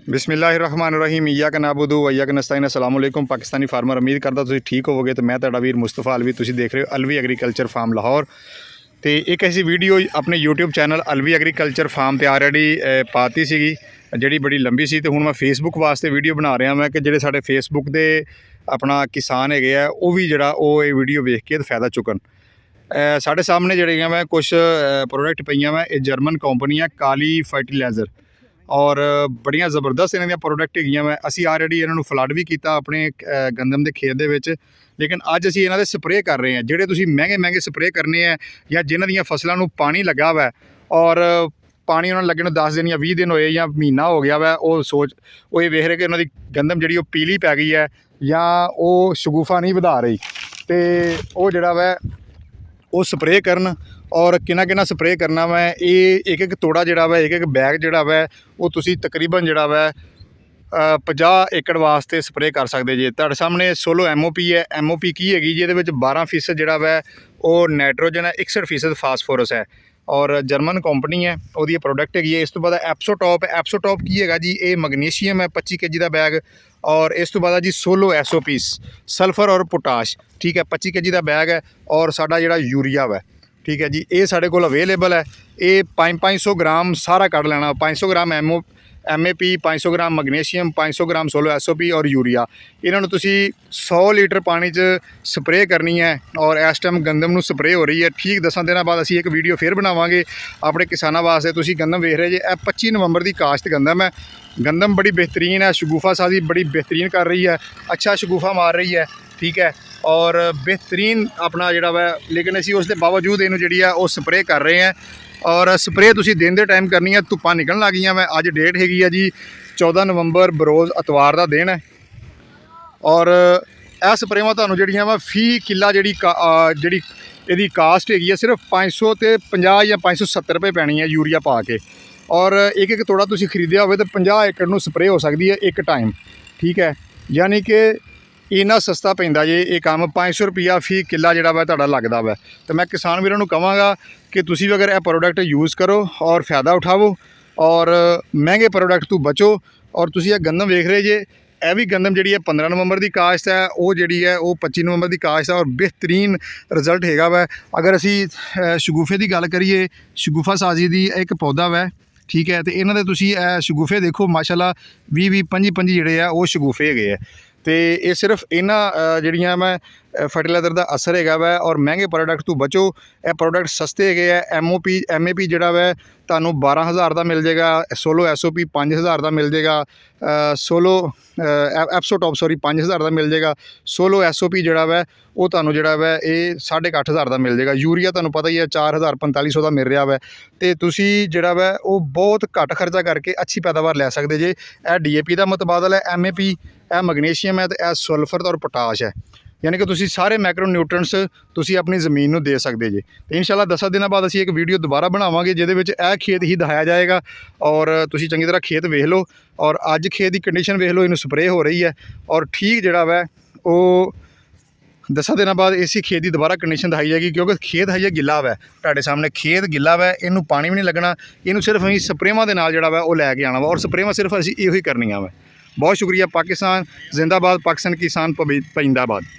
बिस्मिल्लाहिर्रहमानिर्रहीम इय्याका नअबुदु व इय्याका नस्तईन। अस्सलाम वालेकुम पाकिस्तानी फार्मर, उम्मीद करदा तुसीं ठीक होवोगे। तो मैं तुहाडा वीर मुस्तफा अलवी, तुसीं देख रहे हो अलवी एग्रीकल्चर फार्म लाहौर। तो एक ऐसी वीडियो अपने YouTube channel Alvi agriculture farm ते ऑलरेडी पाती सीगी जिहड़ी बड़ी लंबी सी। तो हुण मैं फेसबुक वास्ते वीडियो बना रहा मैं कि जिहड़े साडे फेसबुक दे अपना किसान हैगे आ वो भी जिहड़ा वो ये वीडियो वेख के फ़ायदा चुकन। साढ़े सामने जिहड़ियां मैं कुछ प्रोडक्ट पईयां मैं, जर्मन कंपनी है काली फर्टिलाइज़र और बड़ियां ज़बरदस्त इन्हां दी प्रोडक्ट हैगियां मैं। असी ऑलरेडी इन्हां फ्लड भी किया अपने गंदम के खेत दे विच, लेकिन अज असी इन्हां दे स्प्रे कर रहे हैं। जिहड़े तुसीं महंगे महंगे स्प्रे करने हैं या जिन्हां दियां फसलां नूं पानी लगा हुआ है और पानी उन्होंने लगे 10 दिन या 20 दिन होए या महीना हो गया वै, वो ये वेख रहे कि उन्होंने गंदम जी पीली पै गई है या वो शगुफा नहीं वधा रही। तो वो जोड़ा वै वो स्प्रे करन और किन्ना किन्ना स्प्रे करना वै। ये एक एक तोड़ा जोड़ा वै, एक एक बैग जोड़ा वै वो तुसीं तकरीबन जोड़ा वै 50 एकड़ वास्ते स्प्रे कर सकते जे। तुहाडे सामने सोलो MOP है। MOP की हैगी जिहदे विच 12% जोड़ा वै वो नाइट्रोजन है, 61% फास्फोरस है और जर्मन कंपनी है वो प्रोडक्ट हैगी है। इस तो बाद एप्सोटॉप है। एप्सोटॉप की हैगा जी, ये मैग्नीशियम है 25 kg का बैग। और इस तो बाद जी सोलो SOP सल्फर और पोटाश, ठीक है, 25 kg का बैग है। और साडा जिहड़ा यूरिया वै, ठीक है जी, ये साढ़े कोल अवेलेबल है। ये 500 ग्राम सारा कढ़ लेना, 500 ग्राम MAP, 500 ग्राम मैग्नीशियम, 500 ग्राम सोलो SOP और यूरिया। इन्होंने तुसी 100 लीटर पानी च स्प्रे करनी है और इस टाइम गंदम नूं स्प्रे हो रही है। ठीक 10 दिन बाद असी एक वीडियो फिर बनावांगे अपने किसानों वास्ते। तुसी गंदम वेख रहे जे, 25 नवंबर की काश्त गंदम है। गंदम बड़ी बेहतरीन है, शगुफा साजी बड़ी बेहतरीन कर रही है, अच्छा शगुफा मार रही है, ठीक है, और बेहतरीन अपना जोड़ा वै। लेकिन असी उसके बावजूद इनू जी है वो स्प्रे कर रहे हैं और स्प्रे तुसी दिन दे टाइम करनी है। धुप्पां निकलन लग गई मैं। अज डेट हैगी है जी 14 नवंबर, बरोज़ एतवार का दिन है। और यह स्प्रेवां तुहानूं जिहड़ियां वा फी किला जी इहदी कास्ट हैगी है सिर्फ 550 या 570 रुपये पैनी है यूरिया पा के। और एक एक तोड़ा तुसी खरीदिया होवे तो 50 एकड़ नूं स्प्रे हो सकती है एक टाइम, ठीक है। यानी कि इन्ना सस्ता पैंदा जे ये काम। 500 रुपया फी किला जोड़ा वै तुहाडा लगदा वै। तो मैं किसान वीरों नूं कहांगा कि तुसी भी अगर यह प्रोडक्ट यूज़ करो और फ़ायदा उठाओ और महंगे प्रोडक्ट तो बचो। और तुसी यह गंदम वेख रहे जे, यह भी गंदम जी 15 नवंबर की काश्त है, वो जी है वो 25 नवंबर की काश्त है और बेहतरीन रिजल्ट हैगा वै। अगर असी शगुफे की गल करिए, शगुफा साजी की एक पौधा वै, ठीक है। तो इन्हों के तुसी शगुफे देखो माशाल्लाह 20-20, 25-25 जोड़े है वो शगुफे है। तो ये सिर्फ इन्हां जिहड़ियां मैं फर्टिलाइज़र का असर हैगा वै। और महंगे प्रोडक्ट तो बचो, यह प्रोडक्ट सस्ते है। MAP जोड़ा वै तुहानूं 12,000 का मिल जाएगा, सोलो SOP 5,000 का मिल जाएगा, सोलो एप्सोटॉप 5,000 का मिल जाएगा, सोलो SOP जोड़ा वै वो तुहानूं जोड़ा वै ये 8,500 का मिल जाएगा। यूरिया तुहानूं पता ही है 4,000-4,500 का मिल रहा वै। तो तुसी जोड़ा वै वो बहुत घट खर्चा करके अच्छी पैदावार लै सकते जे। यह DAP का मुतबादल है, MAP, यह मैग्नीशियम है, तो यह सल्फर और पोटाश है। यानी कि तुसी सारे मैक्रो न्यूट्रेंट्स तुसी अपनी ज़मीन नूं दे सकते जे। तो इंशाल्लाह 10 दिन बाद असी एक वीडियो दोबारा बनावांगे जिहदे विच यह खेत ही दिखाया जाएगा और तुसी चंगी तरह खेत वेख लो। और अज खेत की कंडीशन वेख लो, इनू स्प्रे हो रही है और ठीक जोड़ा वै वो 10 दिन बाद इसी खेत की दोबारा कंडीशन दिखाई जाएगी, क्योंकि खेत है गिला वै। तुहाडे सामने खेत गिला वै, इनू पानी भी नहीं लगना, इनू सिर्फ असीं स्प्रेवां दे नाल जोड़ा वै वो लैके आना वा और स्प्रेवां सिर्फ असीं इहो ही करनियां वै। बहुत शुक्रिया। पाकिस्तान जिंदाबाद, पाकिस्तान किसान जिंदाबाद।